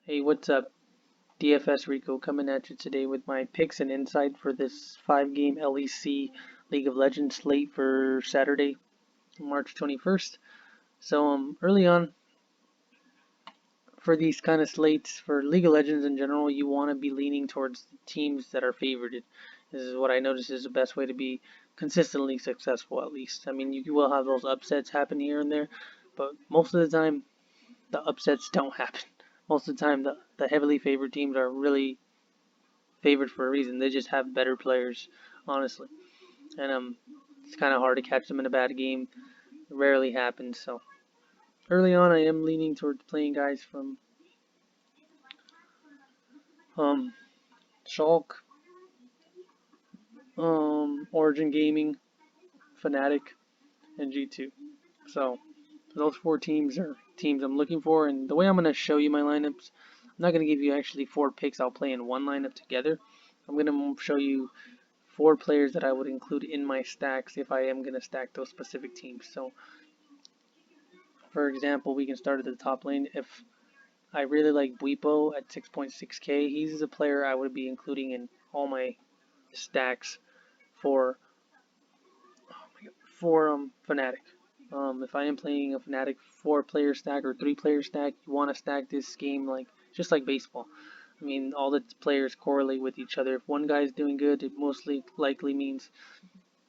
Hey, what's up? DFS Rico coming at you today with my picks and insight for this 5-game LEC League of Legends slate for Saturday, March 21st. So, early on for these kind of slates for League of Legends in general, you want to be leaning towards teams that are favorited. This is what I notice is the best way to be consistently successful, at least. I mean, you will have those upsets happen here and there, but most of the time, the upsets don't happen. Most of the time, the heavily favored teams are really favored for a reason. They just have better players, honestly. And it's kind of hard to catch them in a bad game. It rarely happens. So early on, I am leaning towards playing guys from um Shulk, Origin Gaming, Fnatic, and G2. So those four teams are teams I'm looking for. And the way I'm going to show you my lineups, I'm not going to give you actually four picks I'll play in one lineup together. I'm going to show you four players that I would include in my stacks if I am going to stack those specific teams. So for example, we can start at the top lane. If I really like Buipo at 6.6k, he's a player I would be including in all my stacks for Fnatic. If I am playing a Fnatic 4-player stack or 3-player stack, you want to stack this game like just like baseball. I mean, all the players correlate with each other. If one guy is doing good, it mostly likely means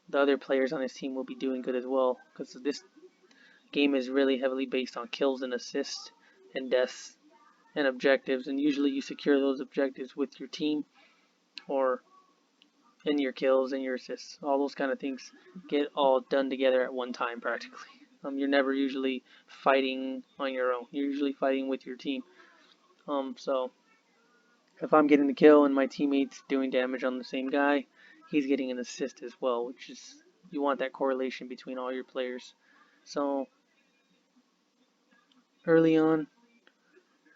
the other players on his team will be doing good as well, because this game is really heavily based on kills and assists and deaths and objectives, and usually you secure those objectives with your team or in your kills and your assists. All those kind of things get all done together at one time practically. You're never usually fighting on your own. You're usually fighting with your team. So if I'm getting the kill and my teammate's doing damage on the same guy, he's getting an assist as well, which is, you want that correlation between all your players. So early on,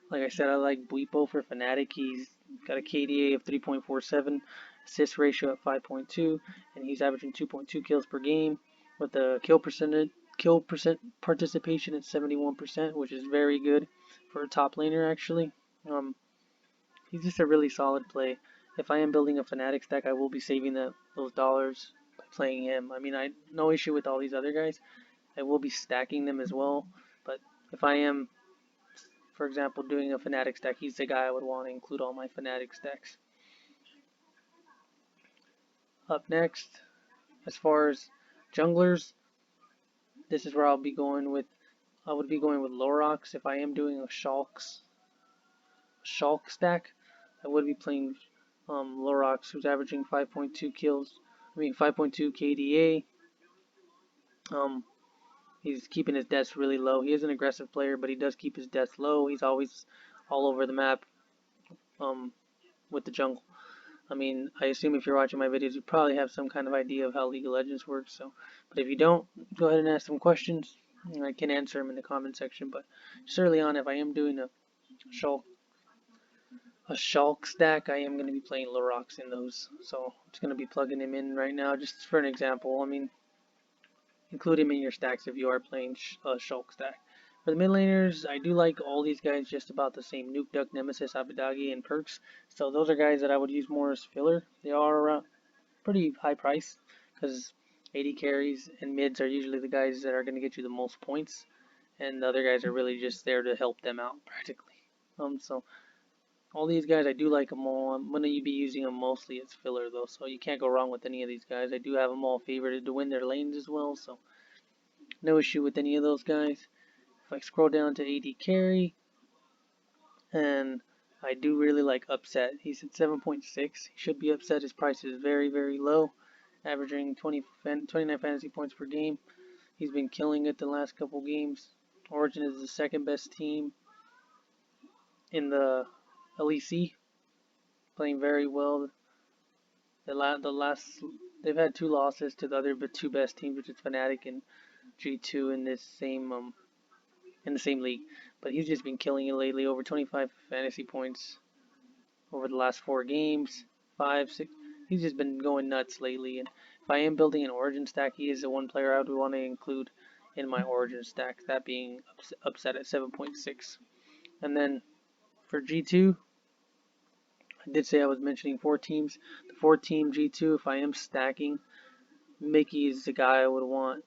like I said, I like Buipo for Fnatic. He's got a KDA of 3.47, assist ratio at 5.2, and he's averaging 2.2 kills per game with a kill percent participation at 71%, which is very good for a top laner actually. He's just a really solid play. If I am building a Fnatic stack, I will be saving those dollars by playing him. I mean, I no issue with all these other guys. I will be stacking them as well, but if I am, for example, doing a Fnatic stack, he's the guy I would want to include all my Fnatic stacks. Up next, as far as junglers, this is where I would be going with Lorox. If I am doing a Shulk stack, I would be playing Lorox, who's averaging 5.2 kills. 5.2 KDA. He's keeping his deaths really low. He is an aggressive player, but he does keep his deaths low. He's always all over the map with the jungle. I mean, I assume if you're watching my videos, you probably have some kind of idea of how League of Legends works. So, but if you don't, go ahead and ask some questions. I can answer them in the comment section. But just early on, if I am doing a Shulk stack, I am going to be playing Lorox in those. So I'm just going to be plugging him in right now, just for an example. I mean, include him in your stacks if you are playing a Shulk stack. For the mid laners, I do like all these guys just about the same. Nuke Duck, Nemesis, Abidagi, and Perks. So those are guys that I would use more as filler. They are pretty high price because AD carries and mids are usually the guys that are going to get you the most points, and the other guys are really just there to help them out practically. So all these guys, I do like them all. I'm going to be using them mostly as filler though, so you can't go wrong with any of these guys. I do have them all favorited to win their lanes as well, so no issue with any of those guys. If I scroll down to AD carry, and I do really like Upset. He's at 7.6. He should be Upset. His price is very, very low, averaging 29 fantasy points per game. He's been killing it the last couple games. Origin is the second best team in the LEC, playing very well. They've had two losses to the other but two best teams, which is Fnatic and G2 in the same league. But he's just been killing it lately. Over 25 fantasy points over the last 4 games, 5, 6. He's just been going nuts lately. And if I am building an Origin stack, he is the one player I would want to include in my Origin stack. That being Upset at 7.6. And then For G2, I did say I was mentioning 4 teams. The 4-team G2, if I am stacking, Mickey is the guy I would want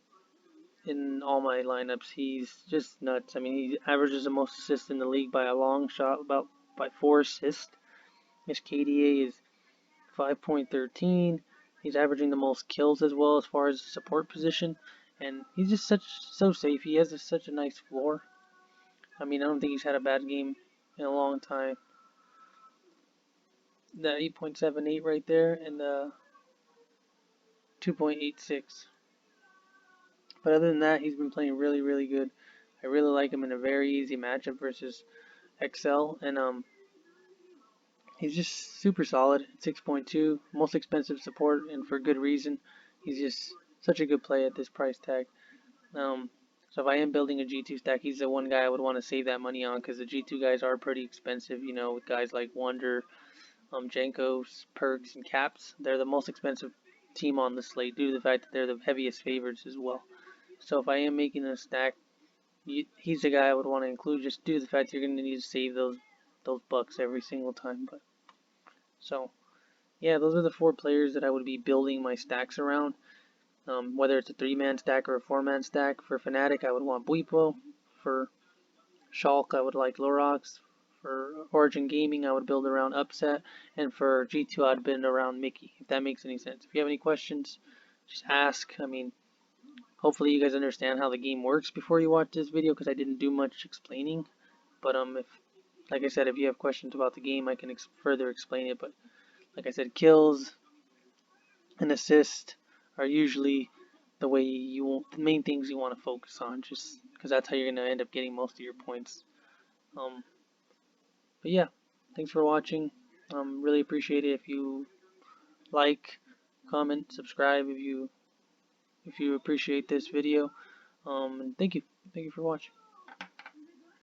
in all my lineups. He's just nuts. I mean, he averages the most assists in the league by a long shot, about by 4 assists. His KDA is 5.13. He's averaging the most kills as well as far as support position, and he's just so safe. He has such a nice floor. I mean, I don't think he's had a bad game in a long time. That 8.78 right there and the 2.86. But other than that, he's been playing really, really good. I really like him in a very easy matchup versus XL, and he's just super solid. 6.2, most expensive support, and for good reason. He's just such a good play at this price tag. So if I am building a G2 stack, he's the one guy I would want to save that money on, because the G2 guys are pretty expensive. You know, with guys like Wonder, Jankos, Perks, and Caps, they're the most expensive team on the slate due to the fact that they're the heaviest favorites as well. So if I am making a stack, he's the guy I would want to include, just due to the fact you're going to need to save those bucks every single time. But so yeah, those are the 4 players that I would be building my stacks around. Whether it's a 3-man stack or a 4-man stack. For Fnatic, I would want Buipo. For Shulk, I would like Lorax. For Origin Gaming, I would build around Upset. And for G2, I'd build around Mickey, if that makes any sense. If you have any questions, just ask. I mean, hopefully you guys understand how the game works before you watch this video, because I didn't do much explaining. But if, like I said, if you have questions about the game, I can further explain it. But like I said, kills and assist are usually the main things you want to focus on, just because that's how you're going to end up getting most of your points. But yeah, thanks for watching. Really appreciate it if you like, comment, subscribe if you appreciate this video. And thank you for watching.